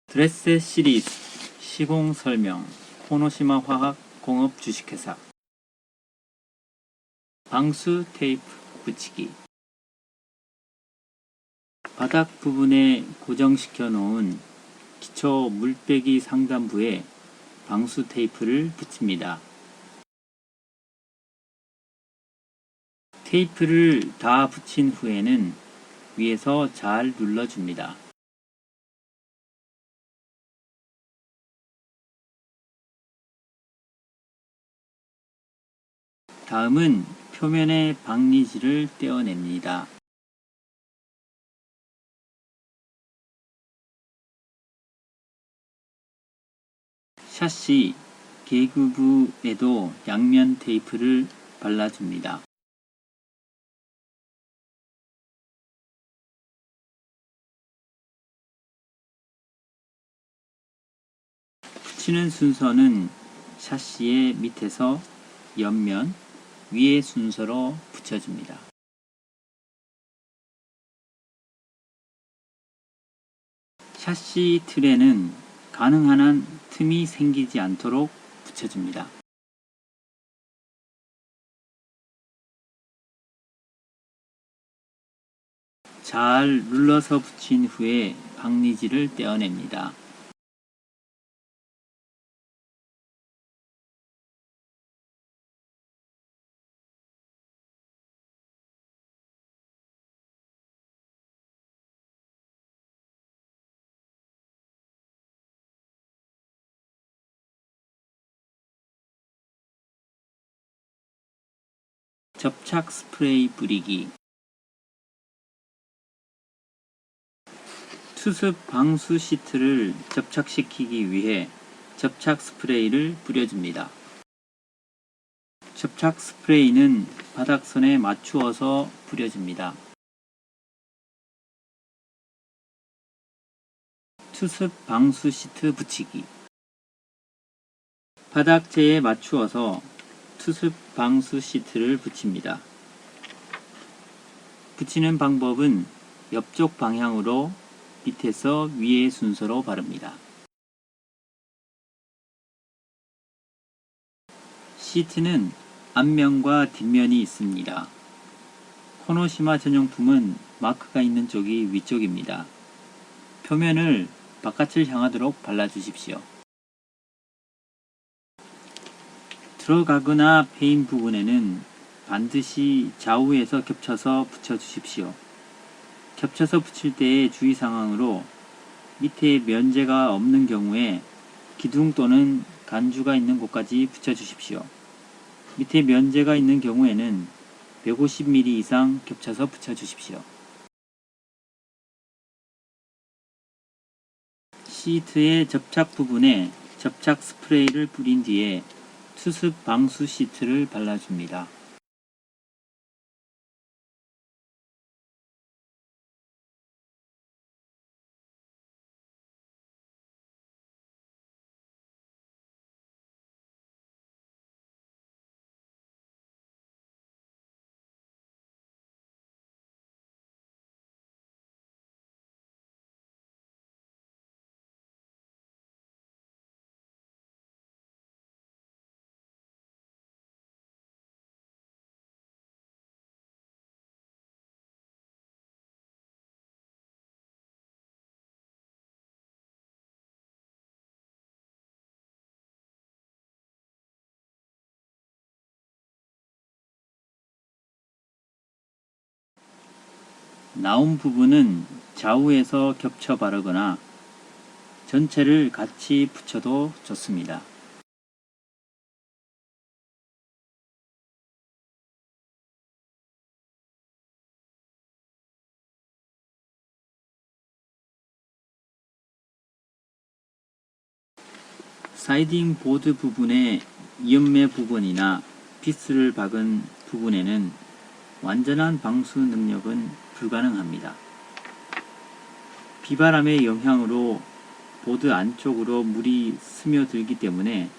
드레스 시리즈 시공 설명 코노시마 화학 공업 주식회사 방수 테이프 붙이기 바닥 부분에 고정시켜 놓은 기초 물빼기 상단부에 방수 테이프를 붙입니다. 테이프를 다 붙인 후에는 위에서 잘 눌러줍니다. 다음은 표면의 박리지를 떼어냅니다. 샤시 계구부에도 양면 테이프를 발라줍니다. 붙이는 순서는 샤시의 밑에서 옆면, 위의 순서로 붙여줍니다. 샤시 틀에는 가능한 한 틈이 생기지 않도록 붙여줍니다. 잘 눌러서 붙인 후에 박리지를 떼어냅니다. 접착 스프레이 뿌리기 투습 방수 시트를 접착시키기 위해 접착 스프레이를 뿌려줍니다. 접착 스프레이는 바닥선에 맞추어서 뿌려줍니다. 투습 방수 시트 붙이기 바닥재에 맞추어서 투습 방수 시트를 붙입니다. 붙이는 방법은 옆쪽 방향으로 밑에서 위의 순서로 바릅니다. 시트는 앞면과 뒷면이 있습니다. 코노시마 전용품은 마크가 있는 쪽이 위쪽입니다. 표면을 바깥을 향하도록 발라주십시오. 들어가거나 패인 부분에는 반드시 좌우에서 겹쳐서 붙여주십시오. 겹쳐서 붙일 때의 주의사항으로 밑에 면제가 없는 경우에 기둥 또는 간주가 있는 곳까지 붙여주십시오. 밑에 면제가 있는 경우에는 150mm 이상 겹쳐서 붙여주십시오. 시트의 접착 부분에 접착 스프레이를 뿌린 뒤에 투습 방수 시트를 발라줍니다. 나온 부분은 좌우에서 겹쳐 바르거나 전체를 같이 붙여도 좋습니다. 사이딩 보드 부분의 이음매 부분이나 피스를 박은 부분에는 완전한 방수 능력은 불가능합니다. 비바람의 영향으로 보드 안쪽으로 물이 스며들기 때문에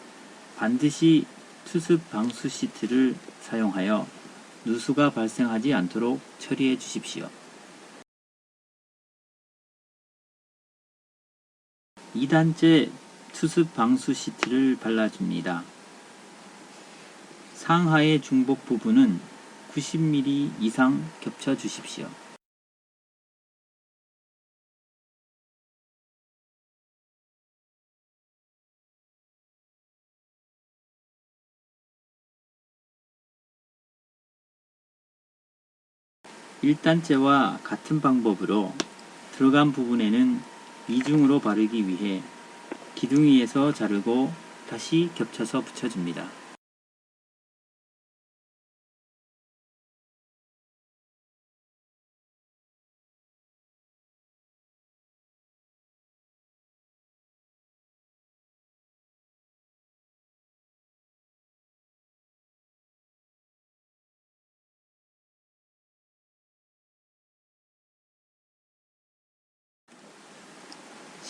반드시 투습 방수 시트를 사용하여 누수가 발생하지 않도록 처리해 주십시오. 2단째 투습 방수 시트를 발라줍니다. 상하의 중복 부분은 90mm 이상 겹쳐 주십시오. (1단째와) 같은 방법으로 들어간 부분에는 이중으로 바르기 위해 기둥위에서 자르고 다시 겹쳐서 붙여줍니다.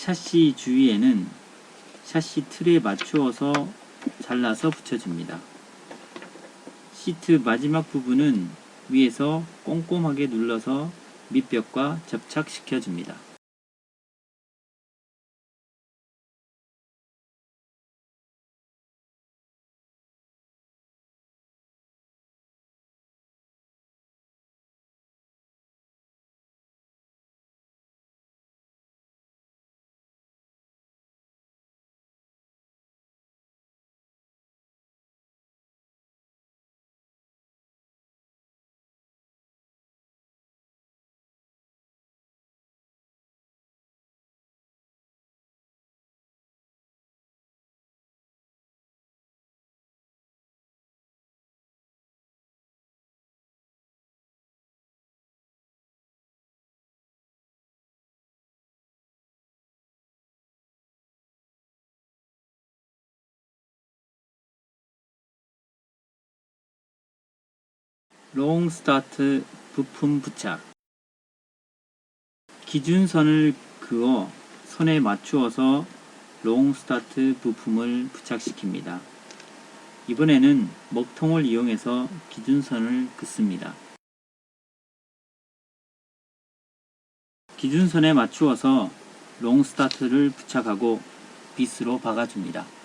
샤시 주위에는 샤시 틀에 맞추어서 잘라서 붙여줍니다. 시트 마지막 부분은 위에서 꼼꼼하게 눌러서 밑벽과 접착시켜줍니다. 롱 스타트 부품 부착. 기준선을 그어 선에 맞추어서 롱 스타트 부품을 부착시킵니다. 이번에는 먹통을 이용해서 기준선을 긋습니다. 기준선에 맞추어서 롱 스타트를 부착하고 빗으로 박아줍니다.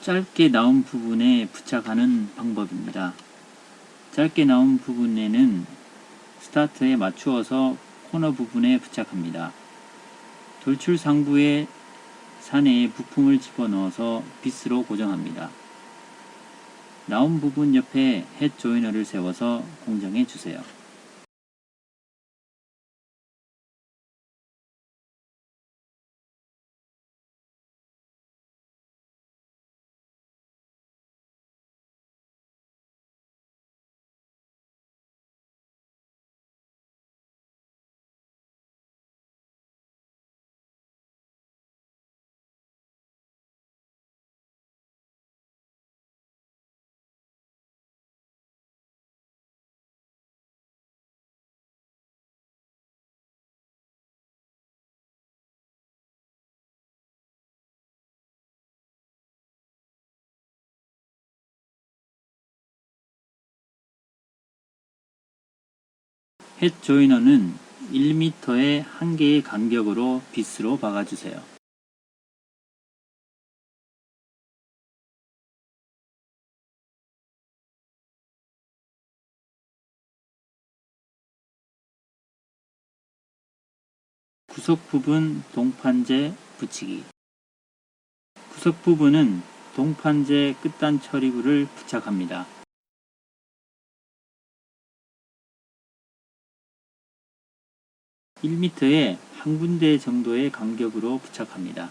짧게 나온 부분에 부착하는 방법입니다. 짧게 나온 부분에는 스타트에 맞추어서 코너 부분에 부착합니다. 돌출 상부에 사내에 부품을 집어넣어서 빗으로 고정합니다. 나온 부분 옆에 햇 조이너를 세워서 공정해 주세요. 햇 조이너는 1m의 한 개의 간격으로 빗으로 박아주세요. 구석 부분 동판재 붙이기. 구석 부분은 동판재 끝단 처리부를 부착합니다. 1m에 한 군데 정도의 간격으로 부착합니다.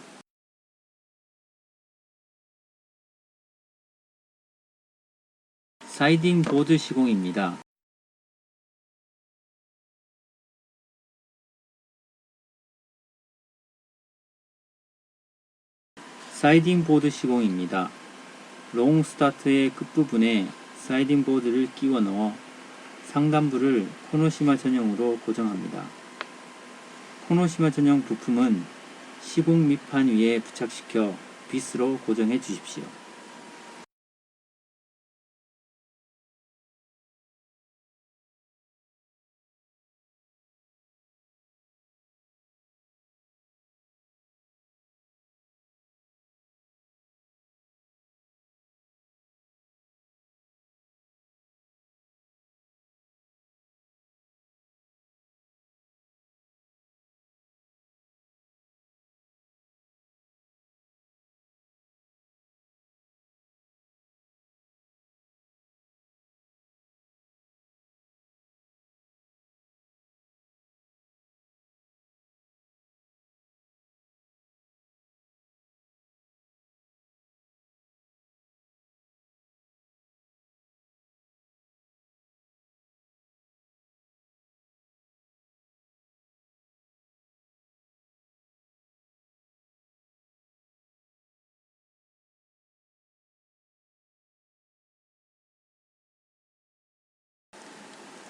사이딩 보드 시공입니다. 사이딩 보드 시공입니다. 롱 스타트의 끝부분에 사이딩 보드를 끼워 넣어 상단부를 코노시마 전용으로 고정합니다. 코노시마 전용 부품은 시공 밑판 위에 부착시켜 빗으로 고정해 주십시오.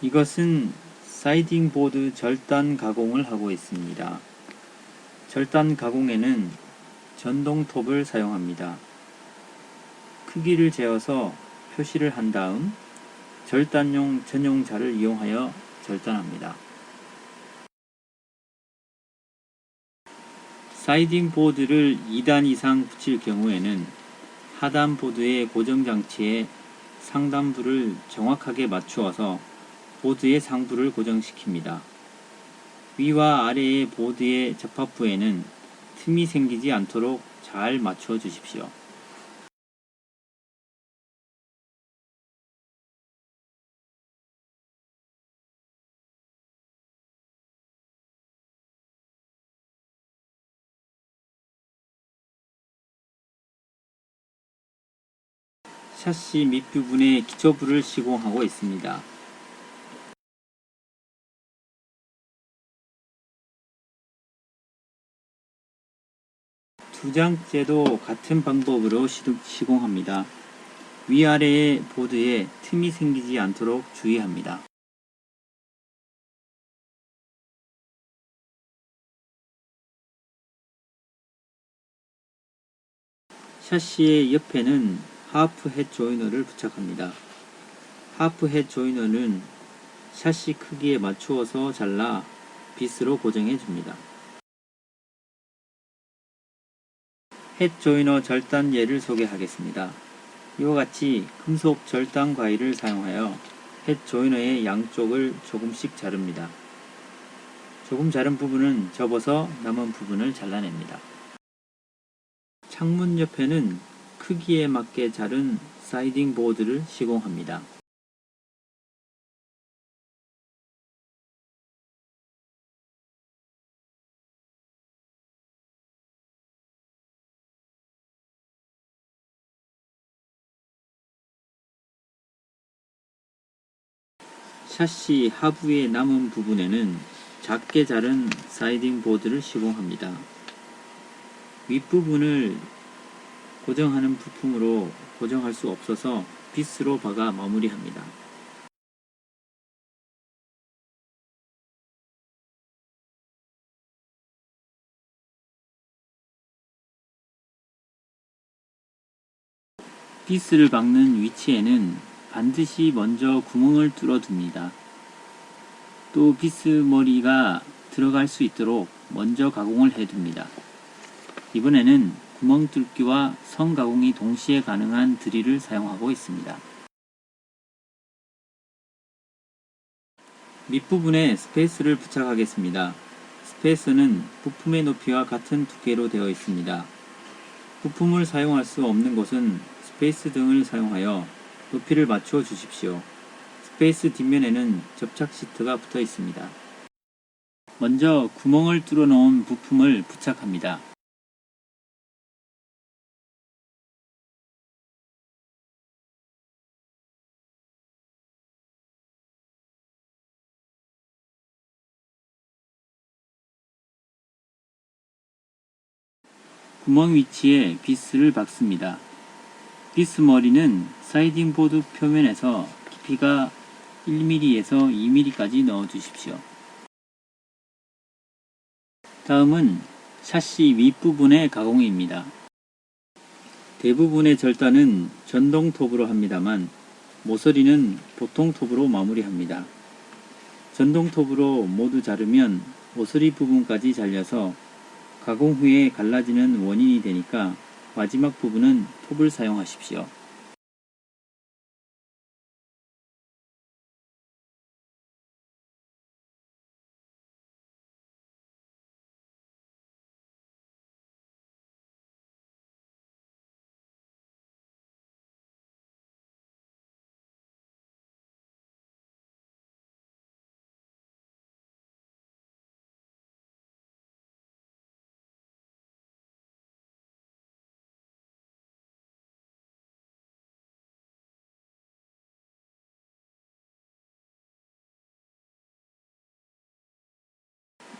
이것은 사이딩 보드 절단 가공을 하고 있습니다. 절단 가공에는 전동 톱을 사용합니다. 크기를 재어서 표시를 한 다음 절단용 전용자를 이용하여 절단합니다. 사이딩 보드를 2단 이상 붙일 경우에는 하단 보드의 고정장치에 상단부를 정확하게 맞추어서 보드의 상부를 고정시킵니다. 위와 아래의 보드의 접합부에는 틈이 생기지 않도록 잘 맞춰 주십시오. 샤시 밑부분에 기초부를 시공하고 있습니다. 두 장째도 같은 방법으로 시공합니다. 위아래의 보드에 틈이 생기지 않도록 주의합니다. 샤시의 옆에는 하프 헤드 조이너를 부착합니다. 하프 헤드 조이너는 샤시 크기에 맞추어서 잘라 빗으로 고정해 줍니다. 헤드 조이너 절단 예를 소개하겠습니다. 이와 같이 금속 절단 과일을 사용하여 헤드 조이너의 양쪽을 조금씩 자릅니다. 조금 자른 부분은 접어서 남은 부분을 잘라냅니다. 창문 옆에는 크기에 맞게 자른 사이딩 보드를 시공합니다. 샤시 하부의 남은 부분에는 작게 자른 사이딩 보드를 시공합니다. 윗부분을 고정하는 부품으로 고정할 수 없어서 빗으로 박아 마무리합니다. 빗을 박는 위치에는 반드시 먼저 구멍을 뚫어둡니다. 또 빗머리가 들어갈 수 있도록 먼저 가공을 해둡니다. 이번에는 구멍 뚫기와 선 가공이 동시에 가능한 드릴을 사용하고 있습니다. 밑부분에 스페이스를 부착하겠습니다. 스페이스는 부품의 높이와 같은 두께로 되어 있습니다. 부품을 사용할 수 없는 곳은 스페이스 등을 사용하여 높이를 맞추어 주십시오. 스페이스 뒷면에는 접착 시트가 붙어 있습니다. 먼저 구멍을 뚫어 놓은 부품을 부착합니다. 구멍 위치에 빗을 박습니다. 빗머리는 사이딩 보드 표면에서 깊이가 1mm에서 2mm까지 넣어 주십시오. 다음은 샤시 윗부분의 가공입니다. 대부분의 절단은 전동 톱으로 합니다만 모서리는 보통 톱으로 마무리합니다. 전동 톱으로 모두 자르면 모서리 부분까지 잘려서 가공 후에 갈라지는 원인이 되니까 마지막 부분은 톱을 사용하십시오.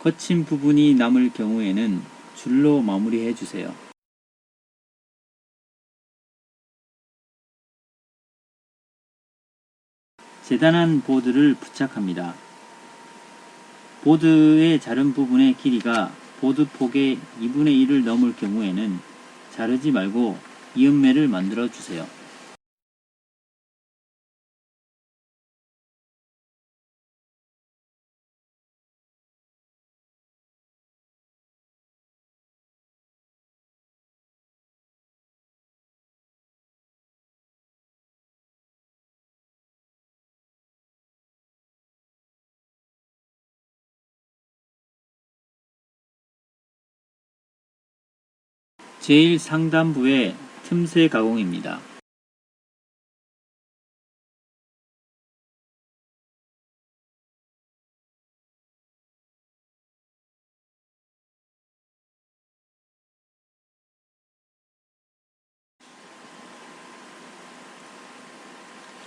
거친 부분이 남을 경우에는 줄로 마무리해 주세요. 재단한 보드를 부착합니다. 보드의 자른 부분의 길이가 보드 폭의 2분의 1을 넘을 경우에는 자르지 말고 이음매를 만들어 주세요. 제일 상단부의 틈새 가공입니다.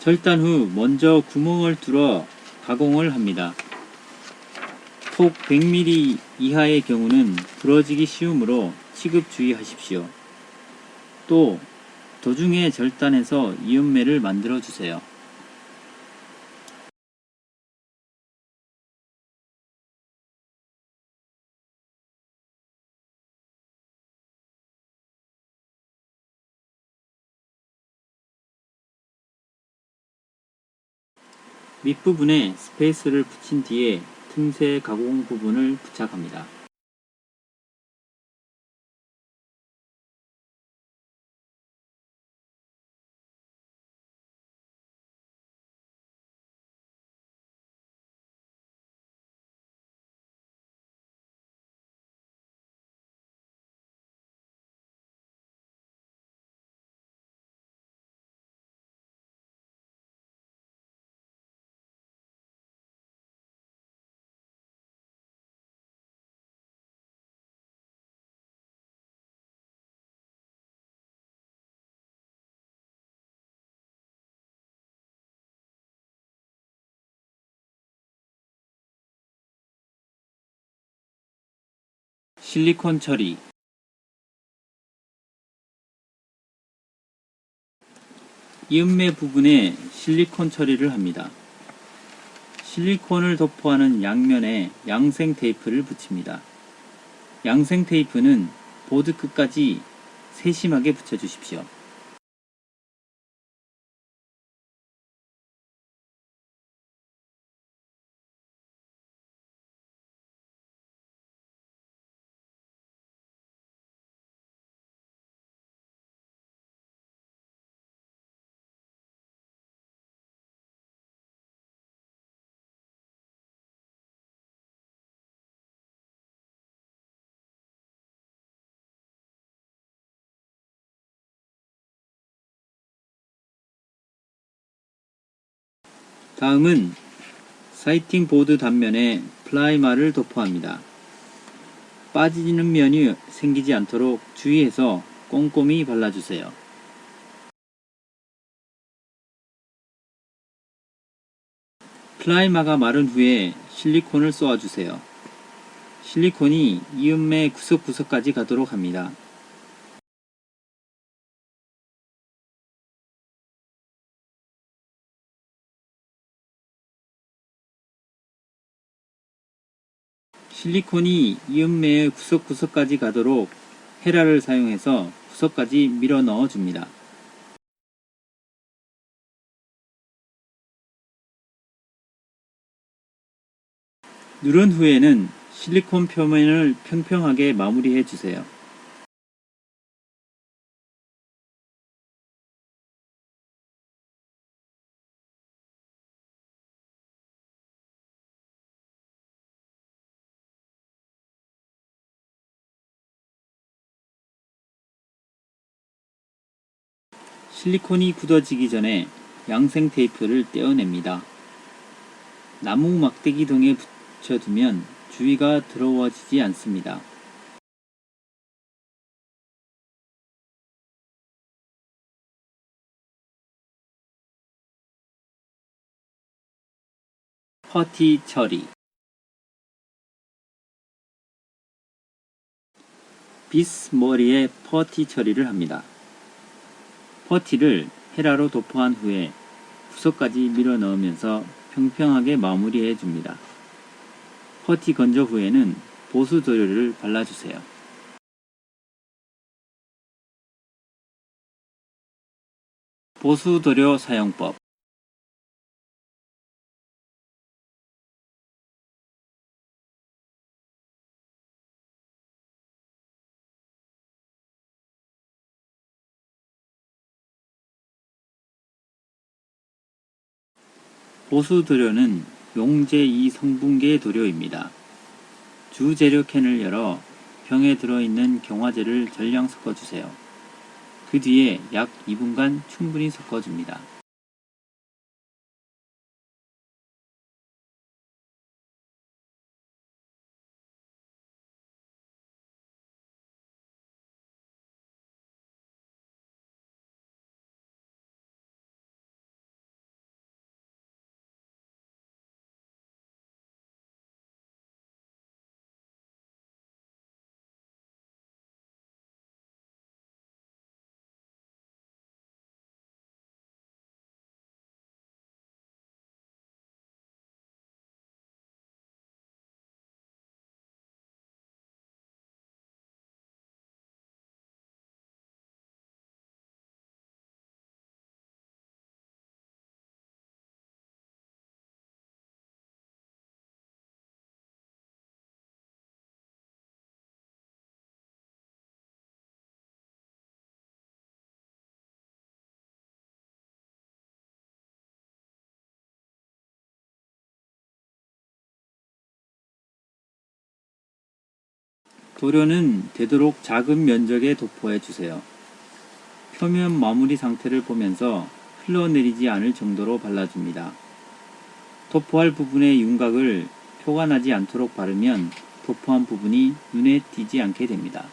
절단 후 먼저 구멍을 뚫어 가공을 합니다. 폭 100mm 이하의 경우는 부러지기 쉬우므로 취급 주의하십시오. 또 도중에 절단해서 이음매를 만들어 주세요. 밑부분에 스페이스를 붙인 뒤에 틈새 가공 부분을 부착합니다. 실리콘 처리. 이음매 부분에 실리콘 처리를 합니다. 실리콘을 도포하는 양면에 양생 테이프를 붙입니다. 양생 테이프는 보드 끝까지 세심하게 붙여주십시오. 다음은 사이팅 보드 단면에 플라이마를 도포합니다. 빠지는 면이 생기지 않도록 주의해서 꼼꼼히 발라주세요. 플라이마가 마른 후에 실리콘을 쏘아주세요. 실리콘이 이음매 구석구석까지 가도록 합니다. 실리콘이 이음매의 구석구석까지 가도록 헤라를 사용해서 구석까지 밀어 넣어 줍니다. 누른 후에는 실리콘 표면을 평평하게 마무리해 주세요. 실리콘이 굳어지기 전에 양생 테이프를 떼어냅니다. 나무 막대기 등에 붙여두면 주위가 더러워지지 않습니다. 퍼티 처리. 비스 머리에 퍼티 처리를 합니다. 퍼티를 헤라로 도포한 후에 구석까지 밀어 넣으면서 평평하게 마무리해 줍니다. 퍼티 건조 후에는 보수 도료를 발라주세요. 보수 도료 사용법. 보수 도료는 용제 2성분계 도료입니다. 주재료 캔을 열어 병에 들어있는 경화제를 전량 섞어주세요. 그 뒤에 약 2분간 충분히 섞어줍니다. 도료는 되도록 작은 면적에 도포해 주세요. 표면 마무리 상태를 보면서 흘러내리지 않을 정도로 발라줍니다. 도포할 부분의 윤곽을 표가 나지 않도록 바르면 도포한 부분이 눈에 띄지 않게 됩니다.